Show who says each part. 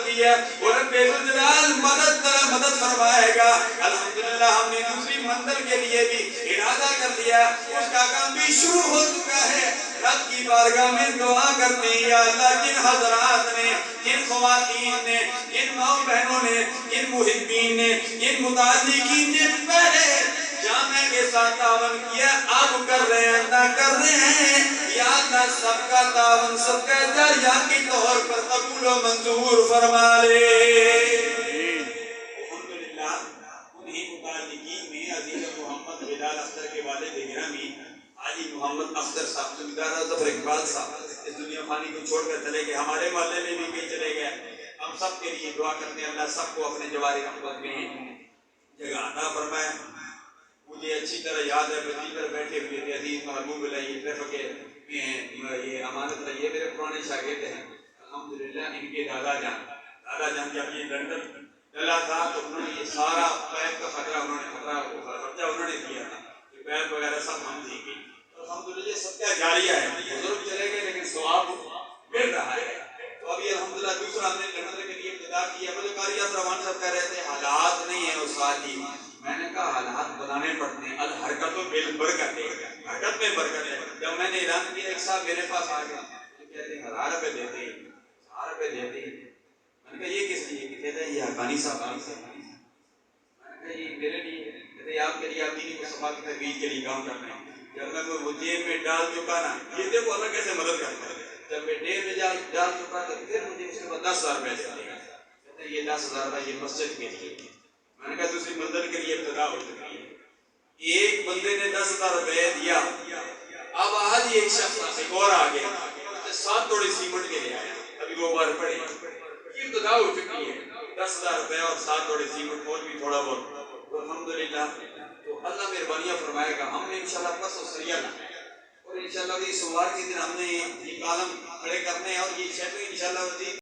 Speaker 1: کرتی ہے اور رب ذوالجلال مدد فرمائے گا. الحمدللہ ہم نے دوسری منزل کے لیے بھی ارادہ کر لیا, اس کا کام بھی شروع ہو چکا ہے. رب کی بارگاہ میں دعا کرتے ہیں یا اللہ جن حضرات نے, جن خواتین نے, جن ماں بہنوں نے, جن محبین نے, جن متعلقین نے پہلے جامعہ کے ساتھ تعاون کیا, اب کر رہے ہیں, نہ کر رہے ہیں, یا اللہ سب کا تعاون سب کا جاریہ کی طور پر قبول و منظور فرما لے. الحمدللہ انہی متعلقین میں عزیز محمد بلال اختر کے والد گرامی حاجی محمد اختر صاحب زمیندار ظفر اقبال صاحب اس دنیا فانی کو چھوڑ کر چلے گئے. ہمارے محلے میں بھی کئی چلے گئے. ہم سب کے لیے دعا کرتے ہیں اللہ سب کو اپنے جواری رحمت میں جگہ عطا فرمائے. مجھے اچھی طرح یاد ہے بدی پر بیٹھے ہوئے تھے عزیز محبوب اللہ یہ ٹریفک میں ہیں, یہ امانت رہی ہے, میرے پرانے شاگرد ہیں الحمدللہ. ان کے دادا جان جب یہ لندن ڈلا تھا تو انہوں نے یہ سارا پیپ کا خرچہ انہوں نے دیا تھا. پیپ وغیرہ سب ہم دیں گے. الحمدللہ سب کا جاریہ ہے. بزرگ چلے گئے لیکن ثواب مل رہا ہے. تو ابھی الحمدللہ دوسرا ہم نے لندن کے لیے ابتدا کی ہے. مجھے قاری عبدالرحمان صاحب کہہ رہے تھے حالات نہیں ہیں استاد جی. میں نے کہا حالات بنانے پڑتے ہیں. الحرکت و بالبرکت ہے, حرکت میں برکت ہے. جب میں نے اعلان کیا ایک صاحب میرے پاس آ گئے, کہتے ہیں 1000 روپے دیتے ہیں, 1000 روپے دیتے ہیں. میں نے کہا یہ کس لیے؟ کہتے ہیں یہ حقانی صاحب. میں نے کہا یہ میرے لیے. کہتے ہیں آپ کے لیے, آپ دینی مصطفیٰ کی ترویج کے لیے کام کر رہے ہیں. جب میں وہ جیب میں ڈال چکا نا, یہ دیکھو اللہ کیسے مدد کرتا ہے. جب میں جیب میں ڈال چکا تو پھر مجھے اس کے بعد 10,000 روپے دیتے ہیں. کہتے ہیں یہ 10,000 روپے یہ مسجد کے لیے. میں نے کہا دوسری منزل کے لیے ابتدا ہو چکی ہے. ایک بندے نے 10,000 روپے دیا. اب آج ایک شخص ایک اور آ گیا, 7 توڑے سیمنٹ کے لے آیا. ابھی وہ بار پڑے یہ ابتدا ہو چکی ہے. 10,000 روپے اور 7 توڑے سیمنٹ اور بھی تھوڑا بہت. تو الحمدللہ تو اللہ مہربانیاں فرمائے گا. ہم نے انشاءاللہ پس و سریہ اور انشاءاللہ بھی سوموار کے دن ہم نے یہ کالم کھڑے کرنے ہیں اور یہ شہر انشاءاللہ